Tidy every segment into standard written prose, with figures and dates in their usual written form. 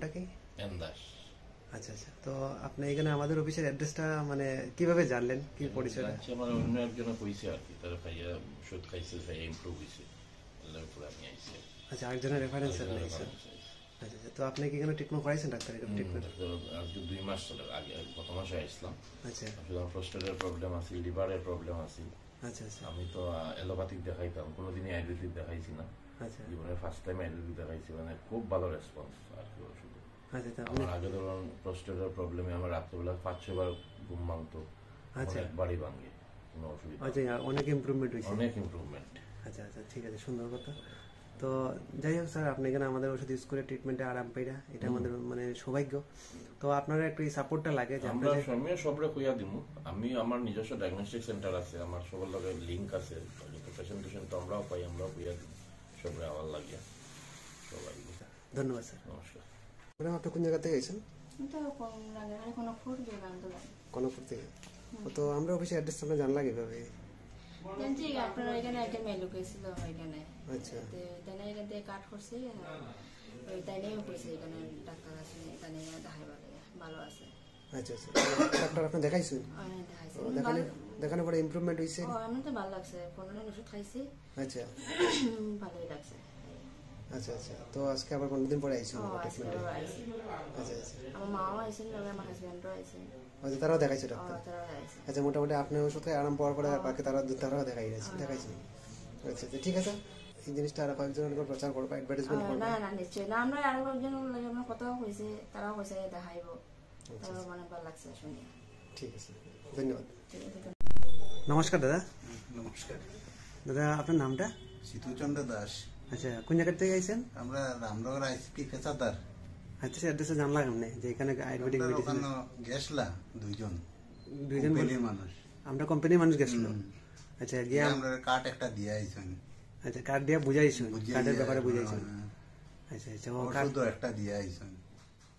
নামটা কি? এম দাস। আচ্ছা আচ্ছা, তো আপনি এখানে আমাদের অফিসের অ্যাড্রেসটা মানে কিভাবে জানলেন, কি পরিচয়টা? আমার অন্য একজন কইছে আর কি, তারা খাইয়া ওষুধ খাইছে, খাইয়া ইমপ্রুভ হয়েছে, এরপরে আমি আইছি। আচ্ছা, আরেকজনের রেফারেন্স নিয়েছেন। আচ্ছা আচ্ছা, তো আপনি কি এখানে ট্রিটমেন্ট করাইছেন ডাক্তার? এরকম ট্রিটমেন্ট আজকে 2 মাস চলে, আগে গত মাসে আসলাম। আচ্ছা, আসলে আমার প্রস্টেটের প্রবলেম আছে, লিভারের প্রবলেম আছে। আচ্ছা আচ্ছা, আমি তো অ্যালোপ্যাথিক দেখাইতাম, কোনোদিনই আয়ুর্বেদিক দেখাইছি না। আচ্ছা জীবনের ফার্স্ট টাইম আয়ুর্বেদিক দেখাইছি, মানে খুব ভালো রেসপন্স আর কি ওষুধে। আচ্ছা, আমার আগে ধরুন প্রস্টেটের প্রবলেমে আমার রাত্রেবেলা 5-6 বার ঘুম ভাঙতো, একবারই ভাঙে, কোনো অসুবিধা। আচ্ছা, অনেক ইমপ্রুভমেন্ট হয়েছে। অনেক ইমপ্রুভমেন্ট। আচ্ছা আচ্ছা, ঠিক আছে, সুন্দর কথা। তো যাই হোক স্যার, আপনি এখানে আমাদের ওষুধ ইউজ করে ট্রিটমেন্টে আরাম পাইরা, এটা আমাদের মানে সৌভাগ্য। তো আপনারা একটু এই সাপোর্টটা লাগে যে আমরা সময় সবরে কইয়া দিমু। আমি আমার নিজস্ব ডায়াগনস্টিক সেন্টার আছে, আমার সবার লগে লিংক আছে, প্রেজেন্টেশন তো আমরাও পাই, আমরাও কইয়া দিই সবরে আওয়ার লাগিয়া সবাই। ধন্যবাদ স্যার। নমস্কার ম্যাডাম, আপনি কোন জায়গা থেকে গেছেন? কনকপুর থেকে। তো আমরা অফিসের অ্যাড্রেস আমরা জানলা কিভাবে? জানছি আপনারা এখানে একটা মেলু গেছিল, এখানে আচ্ছা, তাই এখান থেকে কাট করছি, ওই তাই নিয়েও কইছে এখানে ডাক্তার আছে, তাই নিয়ে দেখাইবা ভালো আছে। আচ্ছা আচ্ছা, ডাক্তার আপনি দেখাইছেন? দেখানোর পরে ইমপ্রুভমেন্ট হয়েছে? আমার তো ভালো লাগছে, 15 দিন ওষুধ খাইছি। আচ্ছা, ভালোই লাগছে। আচ্ছা আচ্ছা, তো আজকে আবার 15 দিন পরে আইছেন? আচ্ছা আচ্ছা, আমার মাও আইছেন, আমার হাজবেন্ডও আইছেন। আচ্ছা, তারাও দেখাইছে ডাক্তার? তারাও আইছে। আচ্ছা, মোটামুটি আপনি ওষুধ খাই আরাম পাওয়ার পরে বাকি তারাও দেখাইছেন? আচ্ছা আচ্ছা, ঠিক আছে। এই জিনিসটা আরো কয়েকজনের উপর প্রচার করবো, অ্যাডভার্টাইজমেন্ট করবো। না না, নিশ্চয়ই না, আমরা আরো কয়েকজন আমরা কথাও কইছে, তারাও কইছে দেখাইবো, তারাও মানে ভালো লাগছে শুনে। ঠিক আছে, ধন্যবাদ। ঠিক আছে। নমস্কার দাদা। নমস্কার দাদা, আপনার নামটা? শীতলচন্দ্র দাস। আচ্ছা, কোন জায়গা থেকে আইছেন? আমরা রামনগর আইসিপি পেশাদার। আচ্ছা, অ্যাড্রেসে জানলাম আপনি যে এখানে আয়ুর্বেদিক মেডিসিন গেছলা দুইজন মানুষ, আমরা কোম্পানির মানুষ গেছিল। আচ্ছা, গিয়ে আমরা কার্ড একটা দিয়ে আইছেন। আচ্ছা, কার্ড দিয়ে বুঝাইছেন, কার্ডের ব্যাপারে বুঝাইছেন। আচ্ছা আচ্ছা, ও কার্ড একটা দিয়ে আইছেন,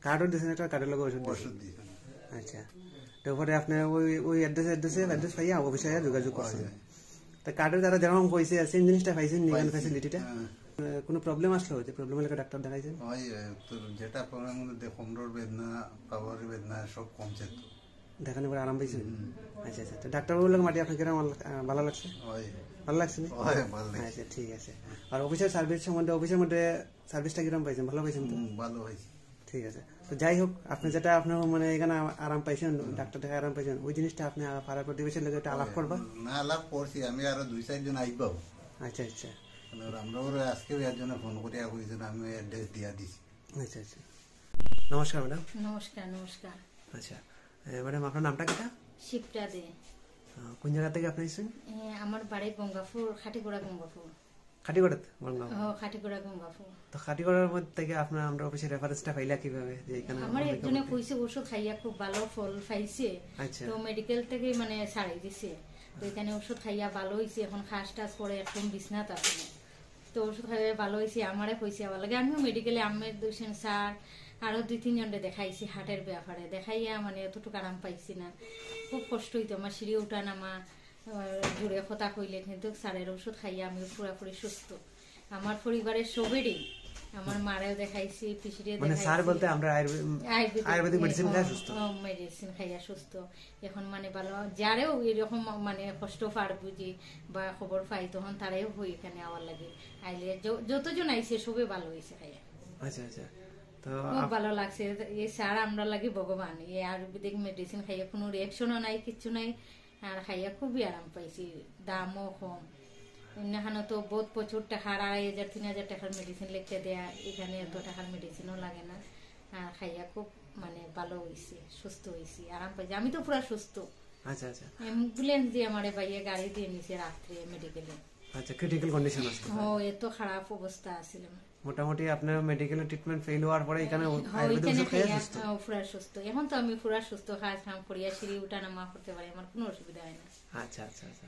কার্ডও দিয়েছেন, একটা কার্ডের লগে ওষুধ দিয়েছেন। আচ্ছা, তারপরে আপনি ওই অ্যাড্রেস পাইয়া অফিসে যোগাযোগ করছেন। তা কার্ডের দ্বারা যেরকম কইছে সেম জিনিসটা পাইছেন, নিগান ফ্যাসিলিটিটা? কোনো প্রবলেম আসলো? যে প্রবলেম হলে ডাক্তার দেখাইছেন? ওই যেটা প্রবলেম মধ্যে কোমরের বেদনা, পাওয়ারের বেদনা সব কমছে, তো দেখানোর পরে আরাম পাইছেন? আচ্ছা আচ্ছা, তো ডাক্তারবাবুর মাটি আপনার কিরকম ভালো লাগছে? ভালো লাগছে না? আচ্ছা, ঠিক আছে। আর অফিসের সার্ভিস সম্বন্ধে, অফিসের মধ্যে সার্ভিসটা কিরকম পাইছেন? ভালো পাইছেন তো? ভালো হয়েছে। ঠিক আছে, তো যাই হোক, আপনি যেটা আপনার মানে এখানে আরাম পাইছেন, ডাক্তার দেখে আরাম পাইছেন, ওই জিনিসটা আপনি পাড়ার প্রতিবেশীর লোক একটা আলাপ করবা? না, আলাপ করছি, আমি আরো 2-4 জন আইব। আচ্ছা আচ্ছা, আমরা আজকে এর জন্য ফোন করিয়া কইছেন, আমি অ্যাড্রেস দিয়া দিছি। আচ্ছা আচ্ছা, নমস্কার ম্যাডাম। নমস্কার। নমস্কার। আচ্ছা ম্যাডাম, আপনার নামটা কিটা? শিবটা দে। কোন জায়গা থেকে আপনি এসেছেন? আমার বাড়ি গঙ্গাপুর, খাটিগোড়া গঙ্গাপুর। খাটিগড়াতে? খাটিগোড়া গঙ্গাপুর। তো খাটিগড়ার মধ্যে থেকে আপনার আমরা অফিসের রেফারেন্সটা পাইলা কিভাবে যে এখানে? আমার একজনে কইছে ওষুধ খাইয়া খুব ভালো ফল পাইছে, তো মেডিকেল থেকে মানে ছাড়াই দিছে, তো এখানে ওষুধ খাইয়া ভালো হয়েছে, এখন খাস টাস করে একদম বিছনাত আছে, তো ওষুধ খাইয়া ভালো হয়েছে। আমারে কইছে আবার লাগে, আমিও মেডিকেলে আমের দুইছেন স্যার আরো 2-3 জনকে দেখাইছি হার্টের ব্যাপারে, দেখাইয়া মানে এতটুকু আরাম পাইছি না, খুব কষ্ট হইতো আমার সিঁড়ি উঠা নামা, জোরে কথা কইলে, কিন্তু স্যারের ওষুধ খাইয়া আমি পুরোপুরি সুস্থ। আমার পরিবারের সবেরই, আমার মারেও দেখাইছি, পিসিরে দেখাইছি, স্যার বলতে আমরা আয়ুর্বেদিক মেডিসিন খাইয়া সুস্থ, মেডিসিন খাইয়া সুস্থ এখন মানে ভালো। যারেও এরকম মানে কষ্ট পার বুঝি বা খবর পাই, তখন তারাও হই এখানে আওয়ার লাগে, আইলে যতজন আইছে সবে ভালো হয়েছে খাইয়া। আচ্ছা আচ্ছা, তো খুব ভালো লাগছে। এই স্যার আমরা লাগে ভগবান, এই আয়ুর্বেদিক মেডিসিন খাইয়া কোনো রিয়াকশনও নাই, কিচ্ছু নাই, আর খাইয়া খুবই আরাম পাইছি, দামও কম। এখানে তো বহুত প্রচুর টাকা, 2500-3000 টাকার মেডিসিন লিখতে দেয়া, এখানে এত টাকার মেডিসিনও লাগে না, আর খাইয়া খুব মানে ভালো হয়েছি, সুস্থ হয়েছি, আরাম পাইছি, আমি তো পুরো সুস্থ। আচ্ছা আচ্ছা, অ্যাম্বুলেন্স দিয়ে আমার ভাইয়া গাড়ি দিয়ে নিছে রাত্রে মেডিকেলে। আচ্ছা, ক্রিটিক্যাল কন্ডিশন আছে? এত খারাপ অবস্থা আছিল। মোটামুটি আপনার মেডিকেল ট্রিটমেন্ট ফেল হওয়ার পরে এখানে আয়ুর্বেদিক ওষুধ খেয়ে সুস্থ? পুরা সুস্থ, এখন তো আমি পুরা সুস্থ, কাজ কাম করিয়া সিঁড়ি উঠা নামা করতে পারি, আমার কোনো অসুবিধা হয় না। আচ্ছা আচ্ছা আচ্ছা,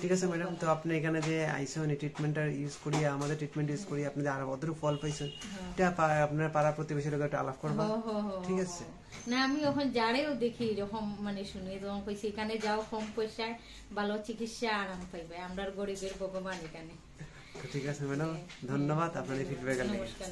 ঠিক আছে ম্যাডাম, তো আপনি এখানে যে আইসন এই ট্রিটমেন্টটা ইউজ করি, আমাদের ট্রিটমেন্ট ইউজ করি, আপনি আরো কতটুকু ফল পাইছেন এটা আপনার পাড়া প্রতিবেশীর লোক একটা আলাপ করবা, ঠিক আছে? না, আমি এখন যারেও দেখি এরকম মানে শুনি, তখন কইছি এখানে যাও, কম পয়সায় ভালো চিকিৎসা, আরাম পাইবে, আমরা গরিবের ভগবান এখানে। ঠিক আছে ম্যাডাম, ধন্যবাদ আপনার এই ফিডব্যাক। নমস্কার।